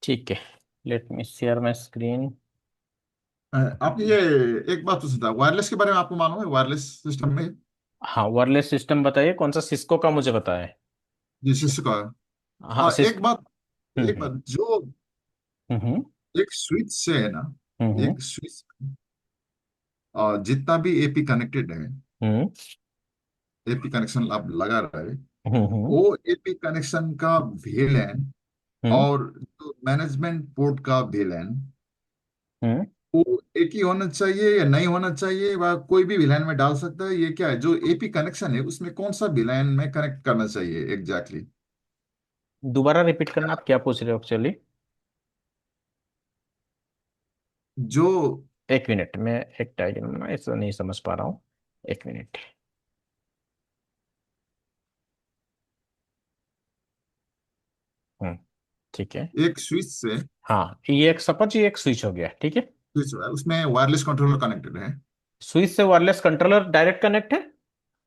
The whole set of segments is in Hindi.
ठीक है, let me share my screen. आपने ये एक बात पूछा था, वायरलेस के बारे में आपको मालूम है? वायरलेस सिस्टम में हाँ, वायरलेस सिस्टम बताइए, कौन सा सिस्को का मुझे बताया है। जिस का हाँ, एक बात, एक हम्म बात जो हम्म एक स्विच से है ना, हम्म एक स्विच जितना भी एपी कनेक्टेड है, हम्म एपी कनेक्शन आप लगा रहे हैं, हम्म वो एपी कनेक्शन का VLAN हम्म और जो मैनेजमेंट पोर्ट का VLAN, हम्म वो एक ही होना चाहिए या नहीं होना चाहिए, वह कोई भी VLAN में डाल सकता है? ये क्या है जो एपी कनेक्शन है, उसमें कौन सा VLAN में कनेक्ट करना चाहिए एग्जैक्टली दोबारा रिपीट करना, आप क्या पूछ रहे हो एक्चुअली। जो एक मिनट, मैं एक डायग्राम में ऐसा नहीं समझ पा रहा हूँ। एक मिनट। हम्म ठीक है। एक स्विच से हाँ, ये एक सपोज ये एक स्विच हो गया, ठीक है। स्विच है, उसमें वायरलेस कंट्रोलर कनेक्टेड है। स्विच से वायरलेस कंट्रोलर डायरेक्ट कनेक्ट है।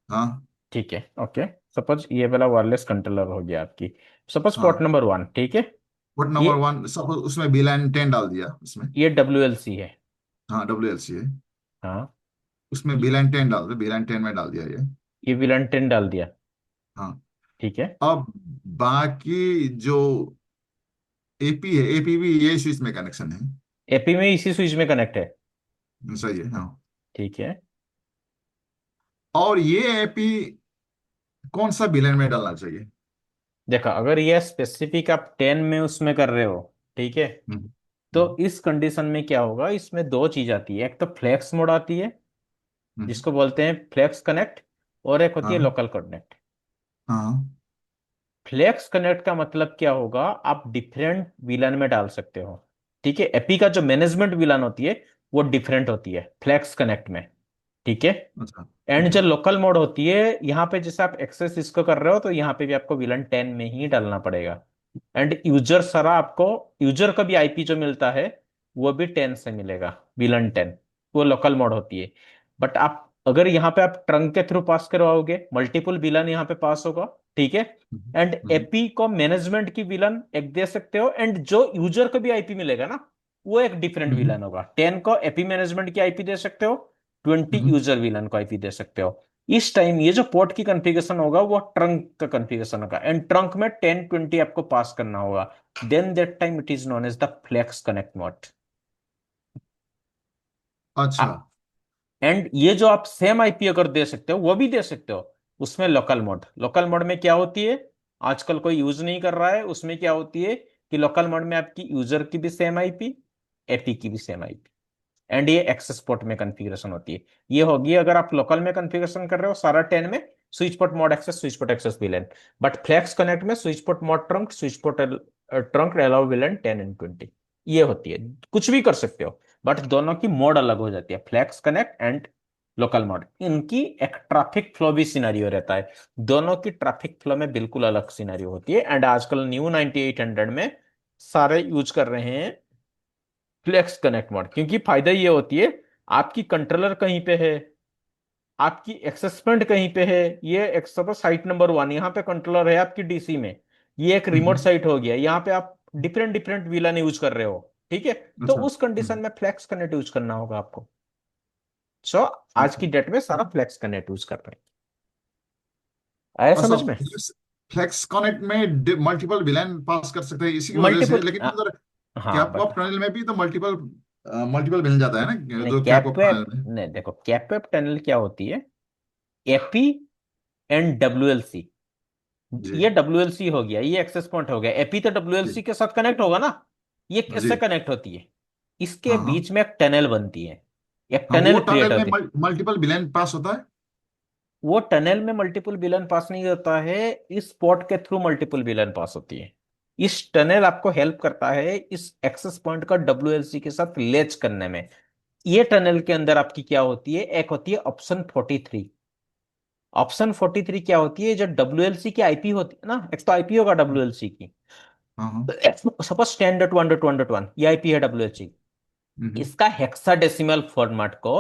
हाँ ठीक है, ओके। सपोज ये वाला वायरलेस कंट्रोलर हो गया आपकी। सपोज पोर्ट हाँ। नंबर 1, ठीक है। पोर्ट ये नंबर 1 सब उसमें VLAN 10 डाल दिया उसमें। ये WLC है। हाँ WLC है, हाँ, उसमें ये VLAN 10 डाल दिया, VLAN 10 में डाल दिया ये। ये विलन 10 डाल दिया। हाँ। ठीक है। अब बाकी जो एपी है, एपी भी ये स्विच में कनेक्शन है। एपी में इसी स्विच में कनेक्ट है। सही है हाँ। ठीक है। और ये एपी कौन सा VLAN में डालना चाहिए? देखा, अगर ये स्पेसिफिक आप 10 में उसमें कर रहे हो, ठीक है, हम्म, तो इस कंडीशन में क्या होगा, इसमें दो चीज आती है। एक तो फ्लेक्स मोड आती है, हम्म, जिसको बोलते हैं फ्लेक्स कनेक्ट, और एक होती है हाँ लोकल कनेक्ट। हाँ। फ्लेक्स कनेक्ट का मतलब क्या होगा, आप डिफरेंट विलन में डाल सकते हो। ठीक है, एपी का जो मैनेजमेंट विलन होती है वो डिफरेंट होती है फ्लेक्स कनेक्ट में। ठीक है। अच्छा एंड ठीक जो है। लोकल मोड होती है, यहाँ पे जैसे आप एक्सेस इसको कर रहे हो, तो यहाँ पे भी आपको विलन 10 में ही डालना पड़ेगा। एंड यूजर सारा आपको, यूजर का भी आईपी जो मिलता है वो भी 10 से मिलेगा, विलन 10। वो लोकल मोड होती है। बट आप अगर यहाँ पे आप ट्रंक के थ्रू पास करवाओगे, मल्टीपल विलन यहाँ पे पास होगा। ठीक है। हम्म, एंड हम्म, एपी को मैनेजमेंट की विलन एक दे सकते हो, एंड जो यूजर को भी आईपी मिलेगा ना, वो एक डिफरेंट हम्म, विलन होगा। 10 को एपी मैनेजमेंट की आईपी दे सकते हो, 20 हम्म। यूजर विलन को आईपी दे सकते हो। इस टाइम ये जो पोर्ट की कॉन्फ़िगरेशन होगा वो ट्रंक का कॉन्फ़िगरेशन होगा, एंड ट्रंक में 1020 आपको पास करना होगा। Then that time it is known as the flex connect mode. अच्छा। एंड ये जो आप सेम आईपी अगर दे सकते हो वो भी दे सकते हो। उसमें लोकल मोड, लोकल मोड में क्या होती है, आजकल कोई यूज नहीं कर रहा है, उसमें क्या होती है कि लोकल मोड में आपकी यूजर की भी सेम आईपी, एपी की भी सेम आईपी, एंड ये एक्सेस पोर्ट में कॉन्फ़िगरेशन होती है। ये होगी अगर आप लोकल में कॉन्फ़िगरेशन कर रहे हो सारा 10 में, switch port mode access, switch port access VLAN. But flex connect में switch port mode trunk, switch port trunk allow VLAN 10 and 20, ये होती है। कुछ भी कर सकते हो, बट दोनों की मोड अलग हो जाती है, flex connect and local mode. इनकी एक ट्रैफिक फ्लो भी सिनेरियो रहता है, दोनों की ट्रैफिक फ्लो में बिल्कुल अलग सिनेरियो होती है। एंड आजकल न्यू 9800 में सारे यूज कर रहे हैं फ्लेक्स कनेक्ट मोड, क्योंकि फायदा ये होती है, आपकी कंट्रोलर कहीं पे है, आपकी एक्सेस पॉइंट कहीं पे है। ये एक सपोज साइट नंबर 1, यहाँ पे कंट्रोलर है आपकी डीसी में, ये एक रिमोट हम्म, साइट हो गया, यहाँ पे आप डिफरेंट डिफरेंट वीलन यूज कर रहे हो। ठीक है। तो अच्छा। उस कंडीशन में फ्लेक्स कनेक्ट यूज करना होगा आपको। सो आज अच्छा की डेट में सारा फ्लेक्स कनेक्ट यूज कर रहे हैं। आया अच्छा। समझ में। फ्लेक्स कनेक्ट में मल्टीपल VLAN पास कर सकते हैं इसी की वजह से, मल्टीपल, लेकिन उधर हाँ कैप बट, टनल में भी तो मल्टीपल मल्टीपल मिल जाता है ना, नहीं जो कैप कैप टनल वेप में। नहीं, देखो कैप वेप टनल क्या होती है, एपी एंड डब्ल्यूएलसी। जी ये डब्ल्यूएलसी हो गया, ये एक्सेस पॉइंट हो गया, एपी तो जी डब्ल्यूएलसी के साथ कनेक्ट होगा ना। ये जी। कैसे कनेक्ट होती है, इसके हाँ हाँ बीच में एक टनल बनती है, एक हाँ। टनल वो क्रिएट टनल में होती है। मल्टीपल VLAN पास होता है। वो टनल में मल्टीपल विलन पास नहीं होता है, इस पोर्ट के थ्रू मल्टीपल विलन पास होती है। इस टनल आपको हेल्प करता है इस एक्सेस पॉइंट का डब्ल्यूएलसी के साथ लेच करने में। ये टनल के अंदर आपकी क्या होती है, एक होती है ऑप्शन 43। ऑप्शन 43 क्या होती है, जो डब्ल्यूएलसी की आईपी होती है ना, एक तो आईपी होगा डब्ल्यूएलसी की, हाँ हाँ। सपोज 10.1.1.1 ये आईपी है डब्ल्यूएलसी। हम्म, इसका हेक्साडेसिमल फॉर्मेट को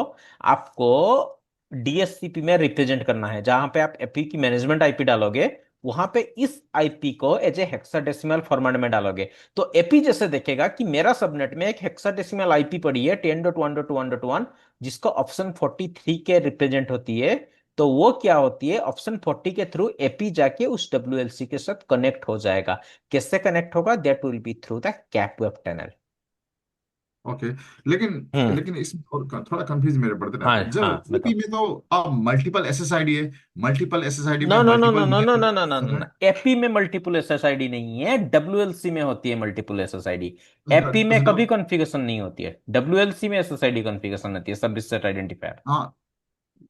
आपको डीएससीपी में रिप्रेजेंट करना है, जहां पे आप एपी की मैनेजमेंट आईपी डालोगे वहां पे इस आईपी को एज ए हेक्साडेसिमल फॉर्मेट में डालोगे, तो एपी जैसे देखेगा कि मेरा सबनेट में एक हेक्साडेसिमल आईपी पड़ी है 10.1.1.1, जिसको ऑप्शन 43 के रिप्रेजेंट होती है। तो वो क्या होती है, ऑप्शन 40 के थ्रू एपी जाके उस डब्ल्यूएलसी के साथ कनेक्ट हो जाएगा। कैसे कनेक्ट होगा, that will be through the cap web tunnel. Okay. लेकिन हम्म। लेकिन इसमें और थोड़ा कंफ्यूज मेरे पड़ते हाँ रहते हैं। जब हाँ, एपी बताओ। में तो अब मल्टीपल एसएसआईडी है, मल्टीपल एसएसआईडी नो में no no no multiple no no VLAN no no no सब नो, है। एपी में मल्टीपल एसएसआईडी नहीं है, डब्ल्यूएलसी में होती है मल्टीपल एसएसआईडी। अच्छा एपी में अच्छा, कभी कॉन्फ़िगरेशन नहीं होती है, डब्ल्यूएलसी में एसएसआईडी कॉन्फ़िगरेशन होती है, सब सेट आइडेंटिफायर। हाँ।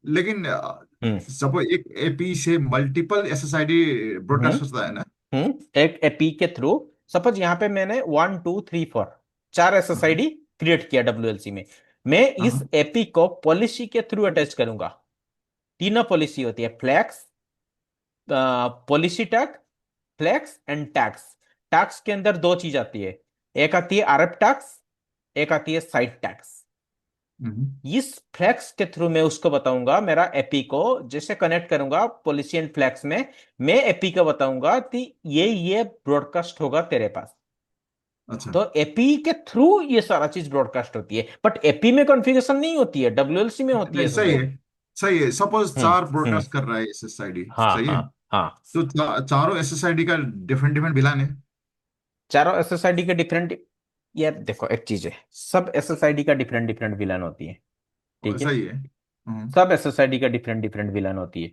लेकिन हम्म। सपोज एक एपी से मल्टीपल एसएसआईडी हम्म। ब्रॉडकास्ट होता है ना। एक एपी के थ्रू, सपोज यहाँ पे मैंने 1 2 3 4 चार हाँ एसएसआईडी क्रिएट किया डब्ल्यूएलसी में। मैं इस हाँ। एपी को पॉलिसी के थ्रू अटैच करूंगा। तीनों पॉलिसी होती है, flex, policy tag, flex and tax. Tax के अंदर दो चीज आती है, एक आती है आरएफ टैक्स, एक आती है साइट टैक्स। हम्म, इस फ्लैक्स के थ्रू मैं उसको बताऊंगा, मेरा एपी को जैसे कनेक्ट करूंगा पॉलिसी एंड फ्लैक्स में, मैं एपी को बताऊंगा कि ये ब्रॉडकास्ट होगा तेरे पास। अच्छा। तो एपी के थ्रू ये सारा चीज ब्रॉडकास्ट होती है, बट एपी में कॉन्फ़िगरेशन नहीं होती है, डब्ल्यूएलसी में होती है नहीं सही सब। है, सही है। सपोज हम्म। चार हम्म। ब्रॉडकास्ट कर रहा है एसएसआईडी, हाँ सही है। हाँ हाँ। तो चारों एसएसआईडी का डिफरेंट डिफरेंट विलान है। चारों एसएसआईडी के डिफरेंट, यार देखो एक चीज है, सब एसएसआईडी का डिफरेंट डिफरेंट विलन होती है। ठीक है, सही है। सब एसएसआईडी का डिफरेंट डिफरेंट विलन होती है।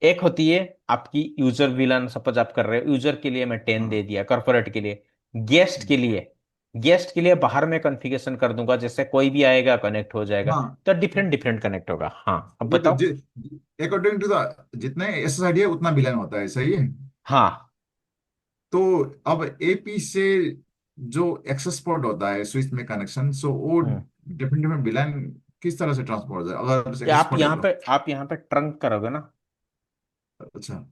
एक होती है आपकी यूजर विलन, सपोज आप कर रहे हो यूजर के लिए मैं 10 दे हाँ दिया, कॉर्पोरेट के लिए। गेस्ट के लिए, गेस्ट के लिए बाहर में कॉन्फ़िगरेशन कर दूंगा, जैसे कोई भी आएगा कनेक्ट हो जाएगा। हाँ। तो डिफरेंट डिफरेंट कनेक्ट होगा। हाँ, अब देखो बताओ। अकॉर्डिंग टू द जितने एसएसआईडी है उतना विलान होता है, सही है। हाँ। तो अब एपी से जो एक्सेस पोर्ट होता है स्विच में कनेक्शन, सो वो हम्म। डिफरेंट डिफरेंट विलान किस तरह से ट्रांसपोर्ट हो जाए अगर या एक्सेस पोर्ट है तो। आप यहाँ पे ट्रंक करोगे ना, अच्छा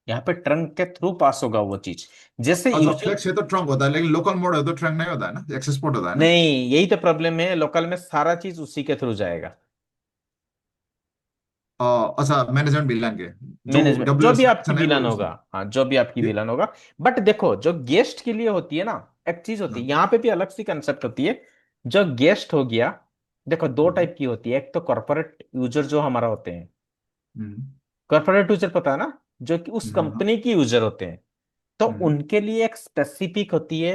यहाँ पे ट्रंक के थ्रू पास होगा वो चीज। जैसे अच्छा। यूजर, फ्लेक्स है तो ट्रंक होता है, लेकिन लोकल मोड है तो ट्रंक नहीं होता है ना, एक्सेस पोर्ट होता है ना। नहीं, यही तो प्रॉब्लम है, लोकल में सारा चीज उसी के थ्रू जाएगा। अच्छा, मैनेजमेंट विलान के जो मैनेजमेंट जो डब्ल्यू भी एस आपकी कनेक्शन है वो विलन होगा, हाँ जो भी आपकी विलन होगा। बट देखो जो गेस्ट के लिए होती है ना, एक चीज होती है हाँ, यहाँ पे भी अलग सी कंसेप्ट होती है। जो गेस्ट हो गया, देखो दो हम्म, टाइप की होती है, एक तो कॉर्पोरेट यूजर जो हमारा होते हैं। हम्म, कॉर्पोरेट यूजर पता है ना, जो कि उस हाँ हाँ, कंपनी की यूजर होते हैं। तो हम्म, उनके लिए एक स्पेसिफिक होती है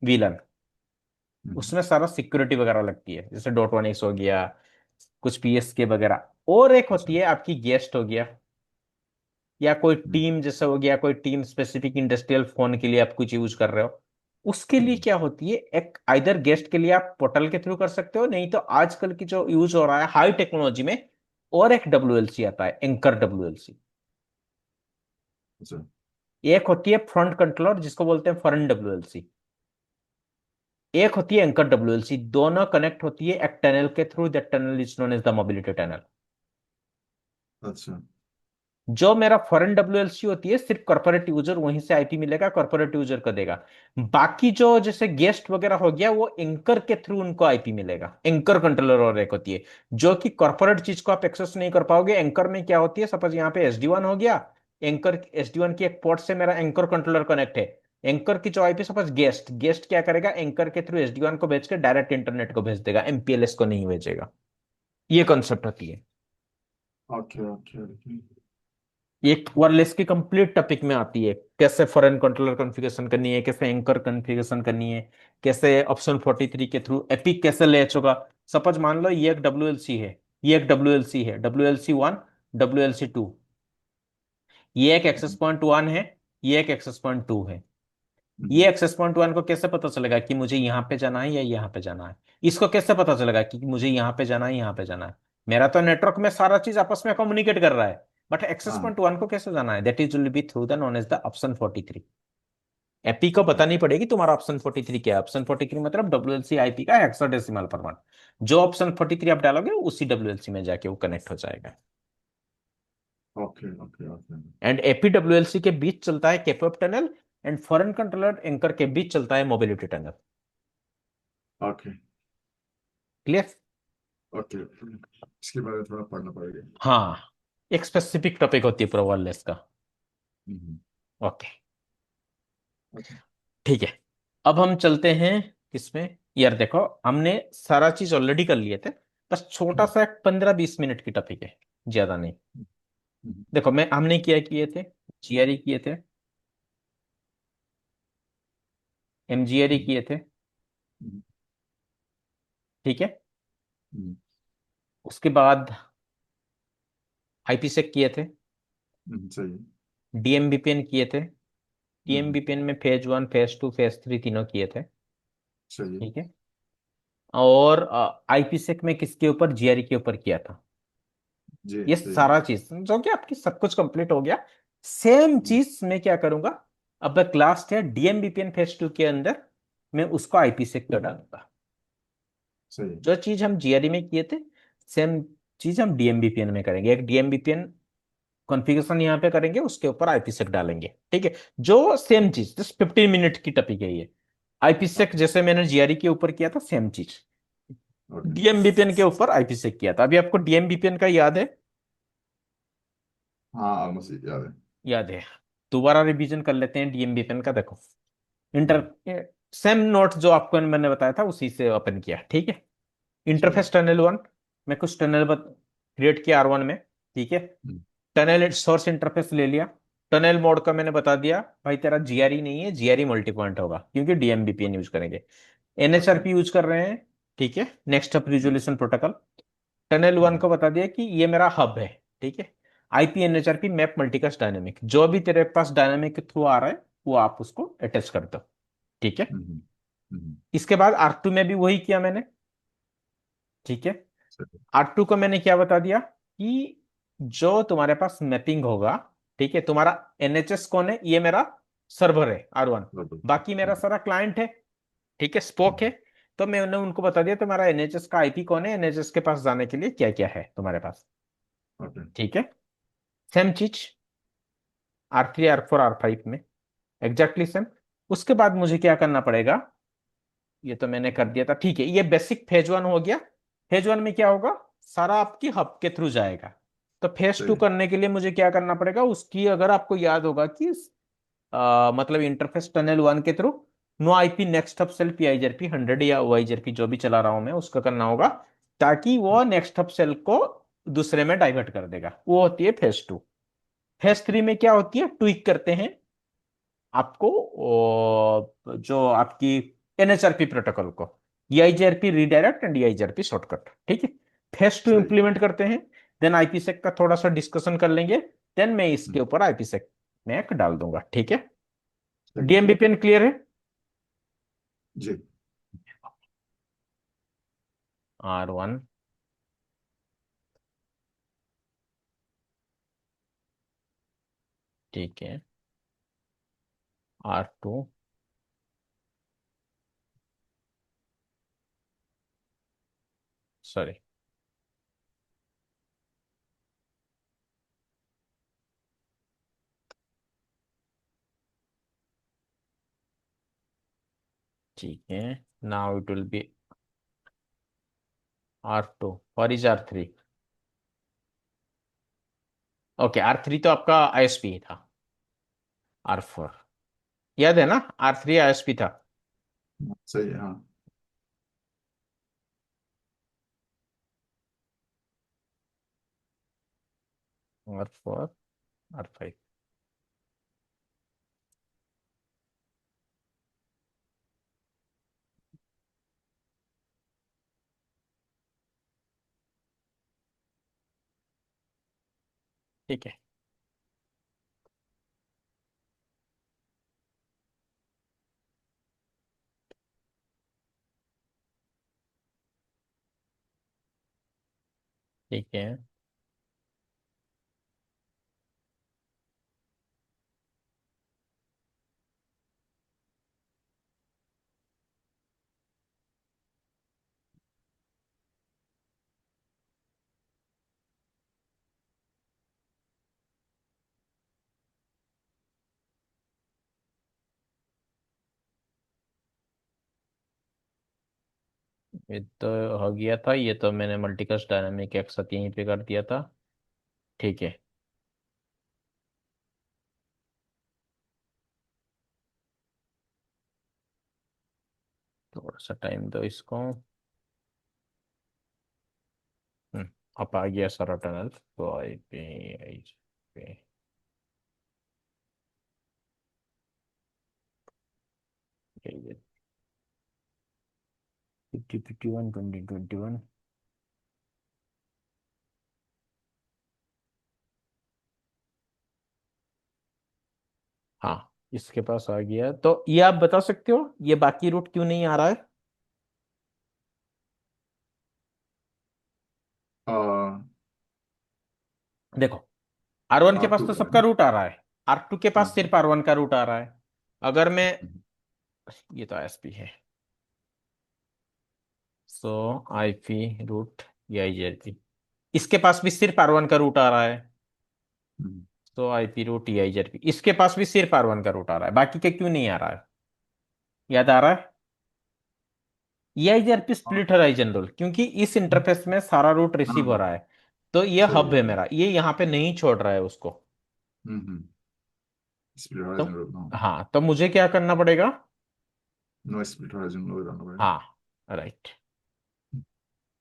विलन, हम्म, उसमें सारा सिक्योरिटी वगैरह लगती है, जैसे डॉट वन एक्स हो गया, कुछ पीएसके वगैरह। और एक अच्छा, होती है आपकी गेस्ट हो गया, या कोई हम्म, टीम जैसे हो गया, कोई टीम स्पेसिफिक इंडस्ट्रियल फोन के लिए आप कुछ यूज कर रहे हो, उसके लिए हम्म, क्या होती है, एक आइदर गेस्ट के लिए आप पोर्टल के थ्रू कर सकते हो, नहीं तो आजकल की जो यूज हो रहा है हाई टेक्नोलॉजी में, और एक डब्ल्यूएलसी आता है, एंकर डब्ल्यूएलसी। अच्छा, एक होती है फ्रंट कंट्रोलर जिसको बोलते हैं फ्रंट डब्ल्यूएलसी, एक होती है एंकर डब्ल्यूएलसी। दोनों कनेक्ट होती है एक टनल के through, that tunnel is known as the mobility tunnel. अच्छा, जो मेरा फॉरेन डब्ल्यूएलसी होती है, सिर्फ कॉर्पोरेट यूजर वहीं से आईपी मिलेगा, कॉर्पोरेट यूजर को देगा। बाकी जो जैसे गेस्ट वगैरह हो गया, वो एंकर के थ्रू उनको आईपी मिलेगा, एंकर कंट्रोलर और एक होती है, जो कि कॉर्पोरेट चीज को आप एक्सेस नहीं कर पाओगे। एंकर में क्या होती है, सपोज यहाँ पे SD1 हो गया, एंकर SD1 की एक पोर्ट से मेरा एंकर कंट्रोलर कनेक्ट है। एंकर की जो आईपी, सपोज गेस्ट, गेस्ट क्या करेगा, एंकर के थ्रू SD1 को भेज के डायरेक्ट इंटरनेट को भेज देगा, MPLS को नहीं भेजेगा। ये कॉन्सेप्ट होती है। Okay okay okay. एक वायरलेस की कंप्लीट टॉपिक में आती है, कैसे फॉरेन कंट्रोलर कॉन्फ़िगरेशन करनी है, कैसे एंकर कॉन्फ़िगरेशन करनी है, कैसे ऑप्शन 43 के थ्रू एपिक कैसे लैच होगा। सपोज मान लो ये एक डब्ल्यूएलसी है, ये एक डब्ल्यूएलसी है, WLC1, WLC2। ये एक एक्सेस पॉइंट वन है, ये एक एक्सेस पॉइंट टू है। ये एक्सेस पॉइंट वन को कैसे पता चलेगा कि मुझे यहाँ पे जाना है या यहाँ पे जाना है, इसको कैसे पता चलेगा कि मुझे यहाँ पे जाना है, यहाँ पे जाना है। मेरा तो नेटवर्क में सारा चीज आपस में कम्युनिकेट कर रहा है, बट एक्सेस हाँ पॉइंट वन को कैसे जाना है, that is will be through the known as the option 43। AP को ओके बतानी पड़ेगी तुम्हारा ऑप्शन 43 क्या है। ऑप्शन 43 मतलब डब्ल्यूएलसी आईपी का हेक्साडेसिमल फॉर्मेट। जो ऑप्शन 43 आप डालोगे उसी डब्ल्यूएलसी में जाके वो कनेक्ट हो जाएगा। Okay okay okay and AP WLC के बीच चलता है केपअप tunnel, and foreign controller anchor के बीच चलता है mobility tunnel. Okay clear. Okay. इसके बारे में थोड़ा पढ़ना पड़ेगा। हाँ, एक स्पेसिफिक टॉपिक होती है प्रो वायरलेस का। ओके, ठीक है। अब हम चलते हैं किसमें। यार देखो, हमने सारा चीज ऑलरेडी कर लिए थे, बस छोटा सा एक 15-20 मिनट की टॉपिक है, ज्यादा नहीं। देखो, मैं हमने क्या किए थे, जीआरई किए थे, एमजीआरई किए थे, ठीक है। उसके बाद आईपीसेक किए थे, सही है। डीएमबीपीएन किए थे। हम्म, डीएमबीपीएन में फेज 1, फेज 2, फेज 3 तीनों किए थे, सही है। ठीक है। और आईपीसेक में किसके ऊपर, जीआरई के ऊपर किया था। जी ये सही है। सारा चीज जो कि आपकी सब कुछ कंप्लीट हो गया। सेम हम्म, चीज मैं क्या करूंगा, अब एक लास्ट है डीएमबीपीएन फेज 2 के अंदर, मैं उसको आईपीसेक पे डालूंगा। सही है। जो चीज हम जीआरई में किए थे, सेम चीज हम डीएमबीपीएन में करेंगे। एक डीएमबीपीएन कॉन्फ़िगरेशन यहाँ पे करेंगे, उसके ऊपर आईपीसेक डालेंगे, ठीक है। जो सेम चीज, जस्ट 15 मिनट की टॉपिक है ये। हाँ, आईपीसेक जैसे मैंने जीआरई के ऊपर किया था, सेम चीज ओके। डीएमबीपीएन के ऊपर आईपीसेक किया था। अभी आपको डीएमबीपीएन का याद है? हाँ ऑलमोस्ट याद है। याद है। दोबारा रिवीजन कर लेते हैं डीएमबीपीएन का। देखो, इंटर हम्म, सेम नोट जो आपको मैंने बताया था उसी से ओपन किया, ठीक है। सही है। इंटरफेस टनल 1, मैं कुछ टनल क्रिएट किया R1 में, ठीक है। हम्म, टनल सोर्स इंटरफेस ले लिया। टनल मोड का मैंने बता दिया, भाई तेरा जीआरई नहीं है, जीआरई मल्टी पॉइंट होगा क्योंकि डीएमबीपीएन यूज करेंगे। ओके। एनएचआरपी यूज कर रहे हैं, ठीक है, next hub resolution protocol. Tunnel 1 हम्म, को बता दिया कि ये मेरा हब है, ठीक है। आईपी एनएचआरपी मैप मल्टीकास्ट डायनेमिक, जो भी तेरे पास डायनेमिक के थ्रू आ रहा है वो आप उसको अटैच कर दो, ठीक है। हम्म, हम्म, इसके बाद R2 में भी वही किया मैंने, ठीक है। सही R2 को मैंने क्या बता दिया कि जो तुम्हारे पास मैपिंग होगा, ठीक है, तुम्हारा एनएचएस कौन है, ये मेरा सर्वर है R1, है। ओके। बाकी मेरा सारा क्लाइंट है, ठीक है, स्पोक है। हम्म, तो मैंने उनको बता दिया तुम्हारा एनएचएस का आईपी कौन है, एनएचएस के पास जाने के लिए क्या क्या है तुम्हारे पास, ओके। ठीक है। सेम चीज R3, R4, R5 में एग्जैक्टली सेम। उसके बाद मुझे क्या करना पड़ेगा, ये तो मैंने कर दिया था, ठीक है। ये बेसिक फेज 1 हो गया। फेज 1 में क्या होगा, सारा आपकी हब के थ्रू जाएगा। तो फेज 2 सही है। करने के लिए मुझे क्या करना पड़ेगा, उसकी अगर आपको याद होगा कि मतलब इंटरफेस टनल 1 के through no IP next hub cell PIGRP 100 या OIGRP जो भी चला रहा हूं मैं, उसका करना होगा, ताकि वो नेक्स्ट हब सेल को दूसरे में डाइवर्ट कर देगा। वो होती है फेज 2। फेज 3 में क्या होती है, ट्विक करते हैं आपको जो आपकी एनएचआरपी प्रोटोकॉल को, EIGRP redirect and EIGRP shortcut, ठीक है। फेज 2 सही। इंप्लीमेंट करते हैं, देन आईपीसेक का थोड़ा सा डिस्कशन कर लेंगे, देन मैं इसके हम्म, ऊपर आईपीसेक में एक डाल दूंगा, ठीक है। सही है। डीएमबीपीएन क्लियर है? जी। R1, ठीक है। R2, सॉरी, ठीक है। Now it will be R2, और इज R3? ओके, R3 तो आपका ISP था। R4 याद है ना, R3 ISP था। सही है। हाँ। R4, R5, ठीक है, ठीक है। ये तो हो गया था, ये तो मैंने मल्टीकास्ट डायनामिक एक साथ यहीं पे कर दिया था, ठीक है। थोड़ा सा टाइम दो इसको। अब आ गया सारा टनल, तो आई पी आई पे ये 5051 2021। हाँ, इसके पास आ गया। तो ये आप बता सकते हो ये बाकी रूट क्यों नहीं आ रहा है? देखो, R1 के R2 पास तो का है सबका रूट आ रहा है, R2 के पास हाँ। सिर्फ R1 का रूट आ रहा है। अगर मैं, ये तो ISP है, सो IP रूट या IGRP, इसके पास भी सिर्फ R1 का रूट आ रहा है, हम्म, तो IP रूट या IGRP, इसके पास भी सिर्फ R1 का रूट आ रहा है, बाकी के क्यों नहीं आ रहा है? याद आ रहा है? EIGRP हाँ स्प्लिट हॉराइजन रूल, क्योंकि इस इंटरफेस में सारा रूट हाँ रिसीव हो हाँ, रहा है, तो ये सही हब है है। मेरा, ये यहाँ पे नहीं छोड़ रहा है उसको। हम्म। स्प्लिट तो हॉराइजन रोड नो। हाँ, तो मुझे क्या करना पड़ेगा? नो स्प्लिट हॉराइजन रोड रहना पड़ेगा। हाँ, राइट।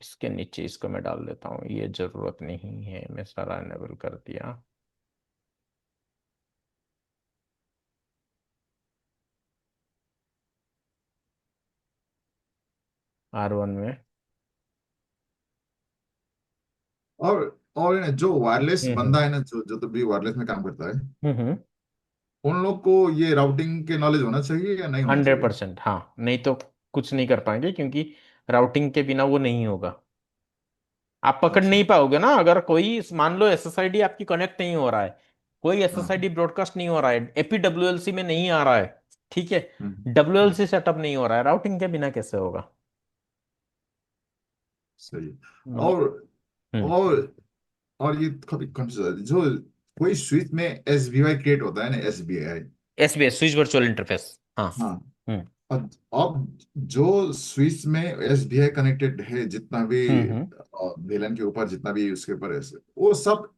इसके नीचे इसको मैं डाल देता हूँ, ये जरूरत नहीं है, मैं सारा एनेबल कर दिया। R1 में। और ये ना, जो वायरलेस हम्म बंदा है ना, जो जो तो भी वायरलेस में काम करता है, हम्म। उन लोग को ये राउटिंग के नॉलेज होना चाहिए या नहीं होना चाहिए? 100%, हाँ, नहीं तो कुछ नहीं कर पाएंगे, क्योंकि राउटिंग के बिना वो नहीं होगा। आप पकड़ अच्छा। नहीं पाओगे ना, अगर कोई मान लो SSID आपकी कनेक्ट नहीं हो रहा है, कोई हाँ। SSID ब्रॉडकास्ट नहीं हो रहा है, APWLC में नहीं आ रहा है, ठीक है, हम्म, WLC सेटअप नहीं हो रहा है, राउटिंग के बिना कैसे होगा? सही है। हम्म और और और ये कभी कंफ्यूज जो कोई स्विच में SBI क्रिएट होता है ना, SBI। SBS switch virtual interface. हाँ। हाँ। हम्म अब जो स्विच में SBI कनेक्टेड है, जितना भी हम्म। VLAN के ऊपर जितना भी उसके ऊपर है, वो सब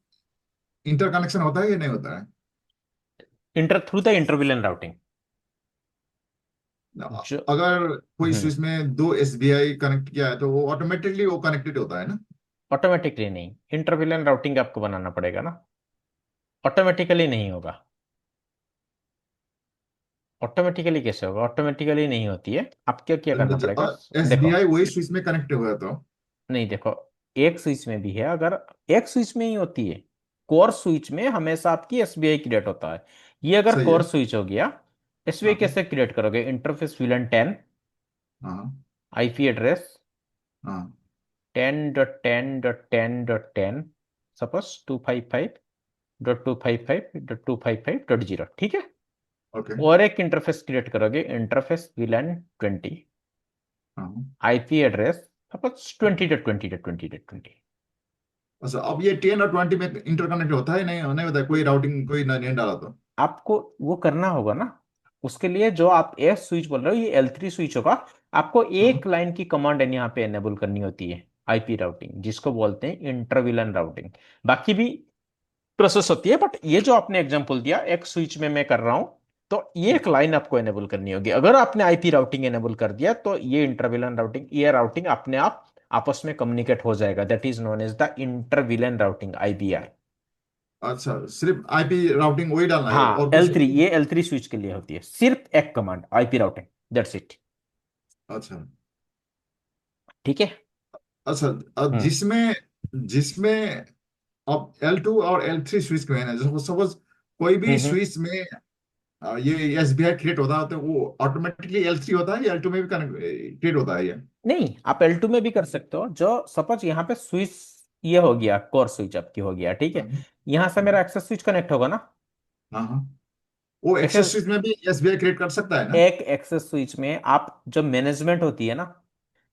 इंटरकनेक्शन होता है या नहीं होता है? Inter through the inter VLAN routing. जो अगर कोई हम्म स्विच में दो SBI कनेक्ट किया है तो वो ऑटोमेटिकली वो कनेक्टेड होता है ना? ऑटोमेटिकली नहीं, इंटरविलन राउटिंग आपको बनाना पड़ेगा ना, ऑटोमेटिकली नहीं होगा। ऑटोमेटिकली कैसे होगा? ऑटोमेटिकली नहीं होती है, आपको क्या क्या करना पड़ेगा? देखो, SBI वही स्विच में कनेक्ट हुआ तो। नहीं देखो, एक स्विच में भी है, अगर एक स्विच में ही होती है, कोर स्विच में हमेशा आपकी SBI क्रिएट होता है। ये अगर सही है। कोर स्विच हो गया, SBI हाँ कैसे क्रिएट करोगे? इंटरफेस VLAN 10, हाँ IP एड्रेस हाँ। 10.10.10.10, सपोज 255.255.255.0, ठीक है। ओके। और एक इंटरफेस क्रिएट करोगे, इंटरफेस VLAN 20, हाँ। IP address suppose 20.20.20.20। अच्छा, अब ये 10 और 20 में इंटरकनेक्ट होता है नहीं नहीं होता है? कोई राउटिंग कोई नहीं डाला तो? आपको वो करना होगा ना, उसके लिए जो आप एस स्विच बोल रहे हो, ये L3 स्विच होगा। आपको हाँ। एक लाइन की कमांड है यहाँ पे एनेबल करनी होती है, IP राउटिंग, जिसको बोलते हैं इंटरविलन राउटिंग। बाकी भी प्रोसेस होती है, बट ये जो आपने एग्जांपल दिया एक स्विच में मैं कर रहा हूं, तो ये एक लाइन आपको एनेबल करनी होगी। अगर आपने IP राउटिंग एनेबल कर दिया, तो ये इंटरविलन राउटिंग, ये राउटिंग अपने आप आपस में कम्युनिकेट हो जाएगा, that is known as the inter VLAN routing, IBR। अच्छा, सिर्फ IP राउटिंग वही डालना है हाँ, और कुछ L3, नहीं? ये L3 स्विच के लिए होती है, सिर्फ एक command IP routing, that's it. अच्छा। ठीक है। अच्छा। अब हम्म जिसमें जिसमें अब L2 और L3 स्विच में है ना, सपोज कोई भी हम्म। स्विच में ये SBI क्रिएट होता है तो वो ऑटोमेटिकली L3 होता है या L2 में भी क्रिएट होता है ये? नहीं, आप L2 में भी कर सकते हो। जो सपोज यहाँ पे स्विच ये हो गया, कोर स्विच आपकी हो गया, ठीक हाँ है, यहाँ से मेरा एक्सेस स्विच कनेक्ट होगा ना। हाँ हाँ। वो एक्सेस एक्सेस, स्विच में भी SBI क्रिएट कर सकता है ना? एक एक्सेस स्विच में आप जो मैनेजमेंट होती है ना, हाँ।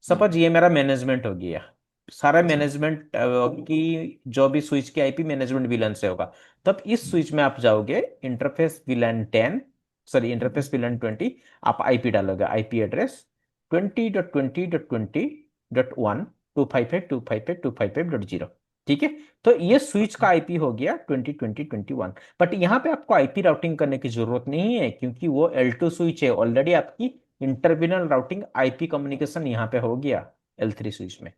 सपोज ये मेरा मैनेजमेंट हो गया, सारा अच्छा। मैनेजमेंट की जो भी स्विच की IP मैनेजमेंट विलन से होगा, तब इस स्विच में आप जाओगे, interface VLAN 10, sorry interface VLAN 20, आप IP डालोगे, IP एड्रेस 20.20.20.1, 255.255.255.0, ठीक है। तो ये स्विच का IP हो गया 20.20.21। बट यहाँ पे आपको IP राउटिंग करने की जरूरत नहीं है, क्योंकि वो L2 स्विच है ऑलरेडी आपकी, इंटरबिनल राउटिंग आईपी कम्युनिकेशन यहाँ पे हो गया L3 स्विच में।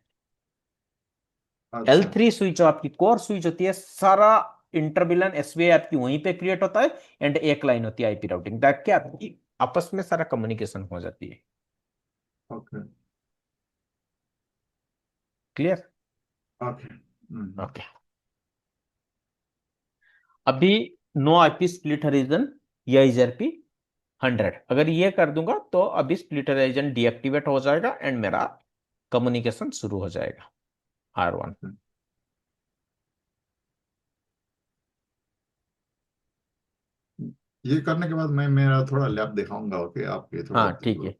अच्छा। L3 स्विच जो आपकी कोर स्विच होती है, सारा इंटरबिलन एसवीआई आपकी वहीं पे क्रिएट होता है, एंड एक लाइन होती है आईपी राउटिंग, ताकि आपकी आपस में सारा कम्युनिकेशन हो जाती है। ओके। क्लियर? ओके। ओके। अभी नो आईपी स्प्लिट रीजन, या इजरपी 100, अगर ये कर दूंगा तो अभी स्प्लिट रीजन डीएक्टिवेट हो जाएगा एंड मेरा कम्युनिकेशन शुरू हो जाएगा R1। ओके। ये करने के बाद मैं मेरा थोड़ा लैब दिखाऊंगा। ओके, आप ये थोड़ा हाँ ठीक है।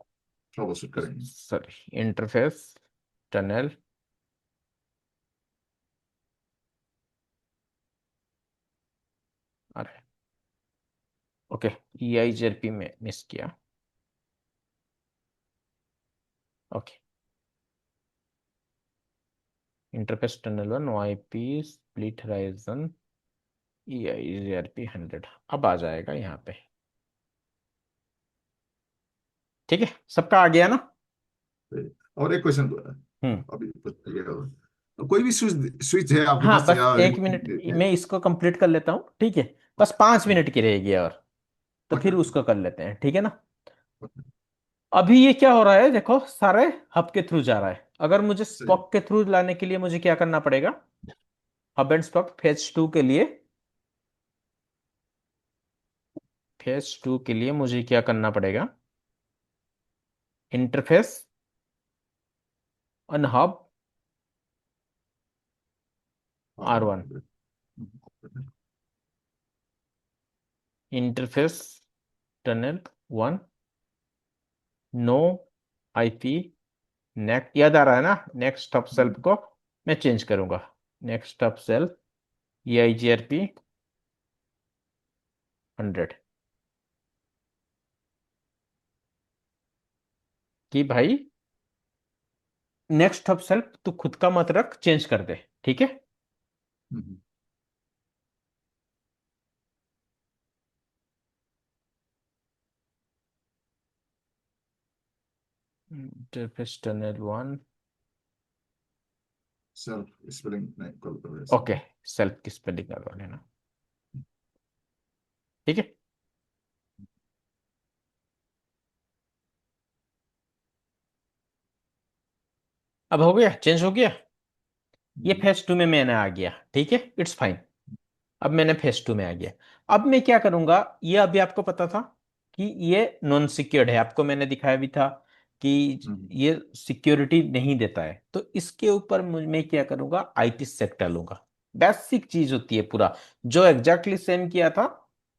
ट्रबल शूट करेंगे। सॉरी, इंटरफेस टनल, अरे ओके, EIGRP में मिस किया। Okay, interface tunnel 1 OIP split horizon EIGRP 100, अब आ जाएगा यहाँ पे। ठीक है, सबका आ गया ना? और एक क्वेश्चन हम्म। अभी बताइए। कोई भी स्विच स्विच है आपके हाँ पास बस या एक मिनट, मैं इसको कंप्लीट कर लेता हूँ, ठीक है? बस 5 मिनट की रहेगी और, तो ओके। फिर उसको कर लेते हैं, ठीक है ना? ओके। अभी ये क्या हो रहा है, देखो सारे हब के थ्रू जा रहा है। अगर मुझे सही। स्पॉक के थ्रू लाने के लिए मुझे क्या करना पड़ेगा? हब एंड स्पॉक फेज 2 के लिए, फेज 2 के लिए मुझे क्या करना पड़ेगा? Interface on hub R1, interface tunnel 1, no IP, next, याद आ रहा है ना? नेक्स्ट हब सेल्फ को मैं चेंज करूंगा, नेक्स्ट हब सेल्फ EIGRP 100, कि भाई नेक्स्ट हब सेल्फ तू खुद का मत रख, चेंज कर दे, ठीक है? इंटरफेस टनल 1, सेल्फ स्पेलिंग नहीं कॉल कर ओके, सेल्फ की स्पेलिंग करवा लेना, ठीक है? अब हो गया, चेंज हो गया। ये फेज 2 में मैंने आ गया, ठीक है, इट्स फाइन। अब मैंने फेज 2 में आ गया। अब मैं क्या करूंगा, ये अभी आपको पता था कि ये नॉन सिक्योर्ड है, आपको मैंने दिखाया भी था कि ये सिक्योरिटी नहीं देता है, तो इसके ऊपर मैं क्या करूंगा, आईपी सेक डालूंगा। बेसिक चीज होती है पूरा, जो एग्जैक्टली सेम किया था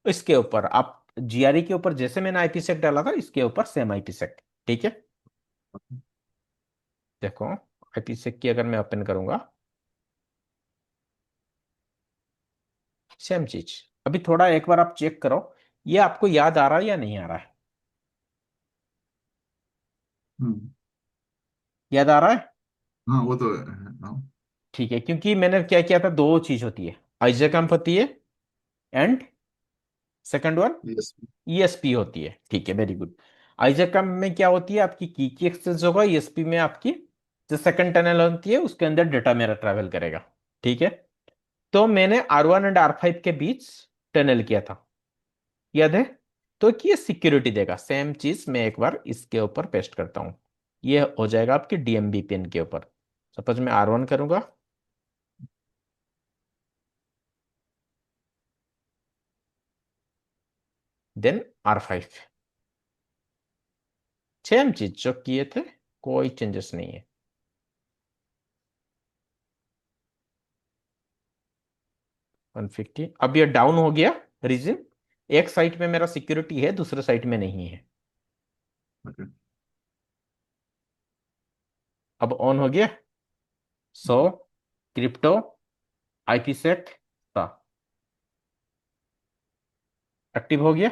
इसके ऊपर, आप जीआरई के ऊपर जैसे मैंने आईपी सेक डाला था, इसके ऊपर सेम आईपी सेक, ठीक है? देखो, आईपी सेक की अगर मैं ओपन करूंगा, सेम चीज। अभी थोड़ा एक बार आप चेक करो, ये आपको याद आ रहा है या नहीं आ रहा है? याद आ रहा है? हाँ वो तो है। हाँ। ठीक है, क्योंकि मैंने क्या किया था, दो चीज होती है, आइजेकम्प होती है, and second one yes. ESP होती है, ठीक है, वेरी गुड। आइजेकम्प में क्या होती है, आपकी की एक्सचेंज होगा, ESP में आपकी जो सेकंड टनल होती है उसके अंदर डेटा मेरा ट्रैवल करेगा, ठीक है? तो मैंने R1 एंड R5 के बीच टनल किया था, याद है? तो कि ये सिक्योरिटी देगा, सेम चीज मैं एक बार इसके ऊपर पेस्ट करता हूं, ये हो जाएगा आपकी DMB पिन के ऊपर। सपोज मैं R1 करूंगा, देन R5, सेम चीज जो किए थे, कोई चेंजेस नहीं है। 150, अब ये डाउन हो गया रीजन, एक साइट में मेरा सिक्योरिटी है, दूसरे साइट में नहीं है। ओके। अब ऑन हो गया, सो क्रिप्टो IPsec का एक्टिव हो गया,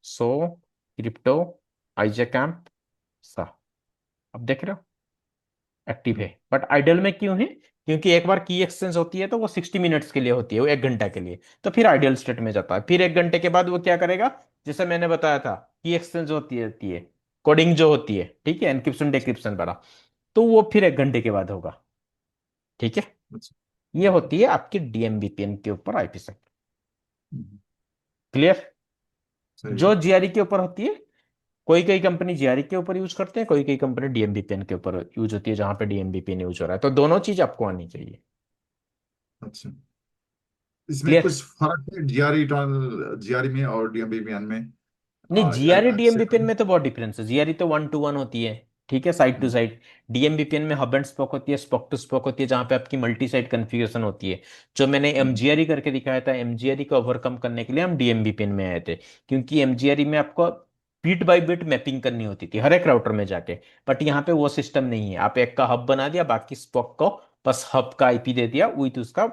सो क्रिप्टो आइजेकैम्प सा, अब देख रहे हो? एक्टिव है, बट आइडल में क्यों है? क्योंकि एक बार की एक्सचेंज होती है तो वो 60 मिनट्स के लिए होती है, वो 1 घंटा के लिए। तो फिर आइडियल स्टेट में जाता है, फिर 1 घंटे के बाद वो क्या करेगा? जैसे मैंने बताया था, की एक्सचेंज होती है कोडिंग जो होती है, ठीक है, एनक्रिप्शन डिक्रिप्शन वाला, तो वो फिर 1 घंटे के बाद होगा। ठीक है। अच्छा। ये ओके। होती है आपकी डीएमबीपीएन के ऊपर आईपी सेक। हम्म, क्लियर? सही है। जो जीआरई के ऊपर होती है, कोई कोई कंपनी जीआरई के ऊपर यूज करते हैं, कोई कोई कंपनी डीएमबीपीएन के ऊपर यूज होती है, जहां पे डीएमबीपीएन यूज हो रहा है, तो दोनों चीज आपको आनी चाहिए। अच्छा, इसमें क्लियर? कुछ फर्क है जीआरई, जीआरई में और डीएमबीबीएन में? नहीं, जीआरई ऐसे डीएमबीपीएन में तो बहुत डिफरेंस है। जीआरई तो 1 to 1 होती है, ठीक है, साइड टू साइड। डीएमबीपीएन में हब एंड स्पोक होती है, स्पोक टू स्पोक होती है, जहां पे आपकी मल्टी साइड कन्फिगरेशन होती है। जो मैंने एमजीआरई करके दिखाया था, एमजीआरई को ओवरकम करने के लिए हम डीएमबीपीएन में आए थे, क्योंकि एमजीआरई में आपको बिट बाय बिट मैपिंग करनी होती थी हर एक राउटर में जाके। बट यहाँ पे वो सिस्टम नहीं है, आप एक का हब बना दिया, बाकी स्पोक को बस हब का आईपी दे दिया विथ उसका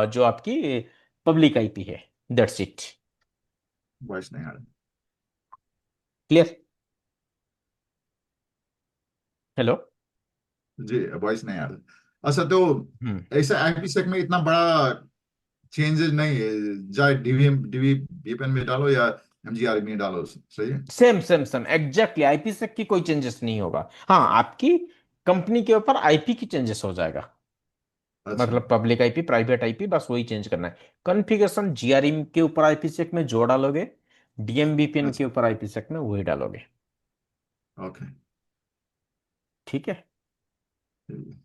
जो आपकी पब्लिक आईपी है। That's it. वॉइस नहीं आ रहा। क्लियर? हेलो? जी, वॉइस नहीं आ रहा। अच्छा, तो ऐसे आईपीसेक में इतना बड़ा चेंजेस नहीं है, चाहे डीवीपीएन में डालो या एमजीआर में डालो, सही है। Same same same exactly, IP से की कोई चेंजेस नहीं होगा। हाँ, आपकी कंपनी के ऊपर आईपी की चेंजेस हो जाएगा, अच्छा। मतलब पब्लिक आईपी प्राइवेट आईपी, बस वही चेंज करना है। कॉन्फ़िगरेशन जीआरई के ऊपर आईपी सेक में जो डालोगे, डीएमबीपीएन के अच्छा। ऊपर आईपी सेक में वही डालोगे। ओके। ठीक है। ठीक है।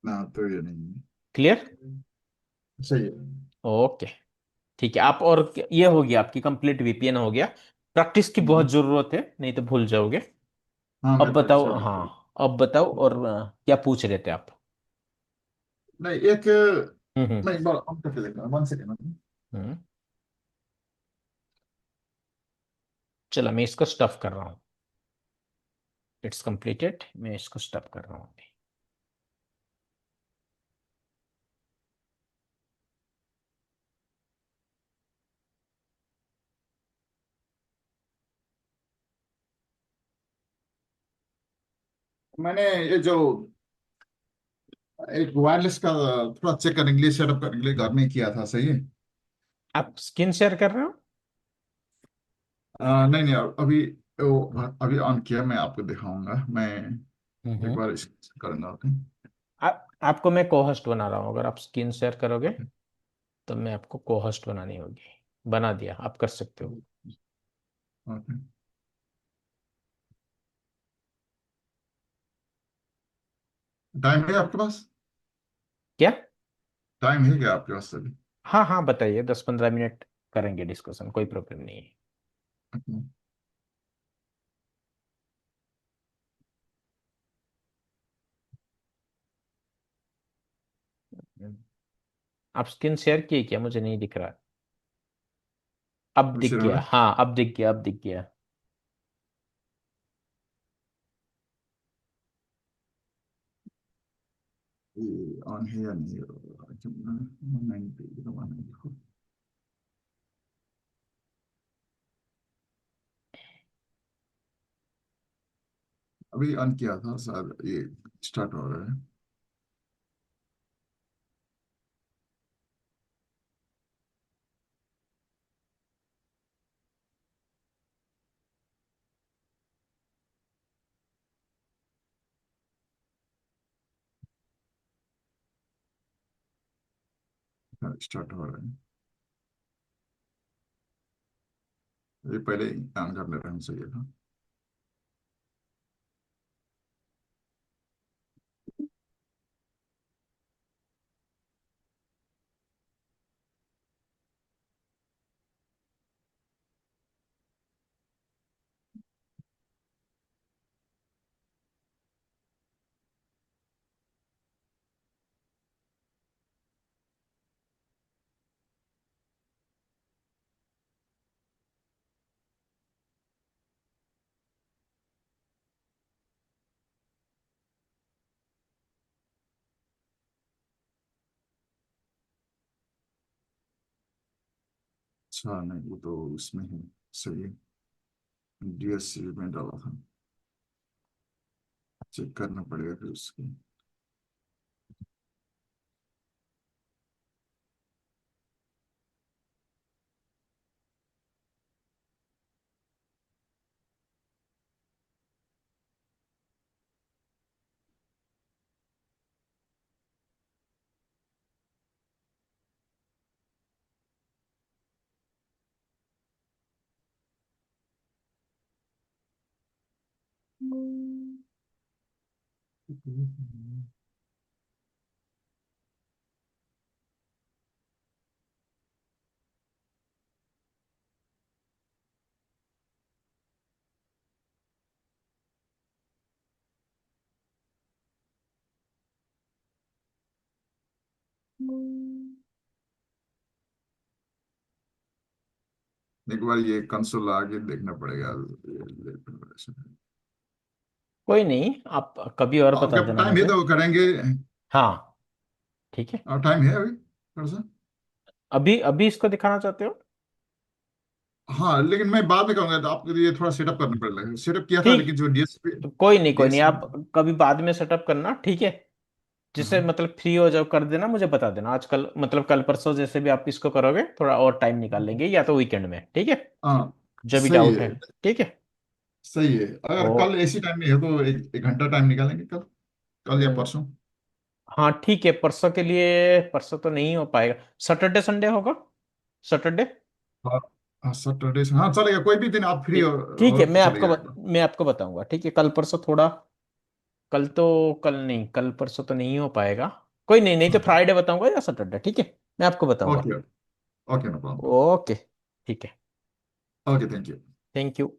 ना तो ये नहीं है। क्लियर? सही है। ओके। ठीक है, आप और ये हो गया, आपकी कंप्लीट वीपीएन हो गया। प्रैक्टिस की बहुत हम्म। जरूरत है, नहीं तो भूल जाओगे। हाँ, अब मैं प्रैक्टिस बताओ, करता हाँ, हूँ। अब बताओ, और क्या पूछ रहे थे आप? नहीं, एक, हम्म। मैं एक बार ऑन करके देखता हूँ, 1 सेकेंड। हम्म। चलो, मैं इसको स्टफ कर रहा हूँ। इट्स कंप्लीटेड, मैं इसको स्टॉप कर रहा हूँ अभी। मैंने ये जो एक वायरलेस का थोड़ा चेक करने के लिए, सेटअप करने के लिए घर में किया था, सही है। आप स्क्रीन शेयर कर रहे हो? नहीं नहीं, अभी वो अभी ऑन किया, मैं आपको दिखाऊंगा। मैं एक हम्म। बार करूंगा। ओके। आपको मैं को होस्ट बना रहा हूँ, अगर आप स्क्रीन शेयर करोगे ओके। तो मैं आपको को होस्ट बनानी होगी। बना दिया, आप कर सकते हो। ओके। टाइम है आपके पास? क्या? टाइम है क्या आपके पास अभी? हाँ हाँ, बताइए, 10-15 मिनट करेंगे डिस्कशन, कोई प्रॉब्लम नहीं है। ओके। आप स्क्रीन शेयर किए क्या? मुझे नहीं दिख रहा। अब अभी दिख शेयर हो गया, रहा है? हाँ, अब दिख गया, अब दिख गया। ये ऑन है या नहीं? 190, अभी ऑन किया था शायद, ये स्टार्ट हो रहा है। स्टार्ट हो रहा है। ये पहले ही ऑन कर ले रहा हूँ, सही है। अच्छा, नहीं, वो तो उसमें है, सही है। डीएससी में डाला था, चेक करना पड़ेगा फिर उसको। एक बार ये कंसोल आके देखना पड़ेगा। कोई नहीं, आप कभी और बता आपका देना टाइम है मुझे। तो करेंगे। हाँ ठीक है। और टाइम है अभी थोड़ा सा। अभी अभी इसको दिखाना चाहते हो? हाँ लेकिन मैं बाद में करूंगा, तो आपके लिए थोड़ा सेटअप करना पड़ेगा। सेटअप किया था ठीक, लेकिन जो डीएसपी, तो कोई नहीं, कोई नहीं, डीएसपी। आप कभी बाद में सेटअप करना, ठीक है। जिससे हाँ मतलब फ्री हो जाओ कर देना, मुझे बता देना आजकल, मतलब कल परसों जैसे भी आप इसको करोगे थोड़ा और टाइम निकाल लेंगे, या तो वीकेंड में, ठीक है। हाँ, जब भी सही डाउट है, है। ठीक है। सही है, अगर कल ओके। ऐसी टाइम में है तो एक घंटा टाइम निकालेंगे कल, कल या परसों। हाँ ठीक है, परसों के लिए, परसों तो नहीं हो पाएगा, सैटरडे संडे होगा, सैटरडे। हाँ हाँ, सैटरडे से हाँ चलेगा, कोई भी दिन आप फ्री हो, ठीक है, तो चलेगा एकदम। मैं आपको बताऊंगा, ठीक है, कल परसों थोड़ा, कल तो, कल नहीं, कल परसों तो नहीं हो पाएगा। कोई नहीं, नहीं तो ओके फ्राइडे बताऊंगा या सैटरडे, ठीक है, मैं आपको बताऊंगा। Okay okay, no problem. Okay, ठीक है। Okay, thank you. Thank you.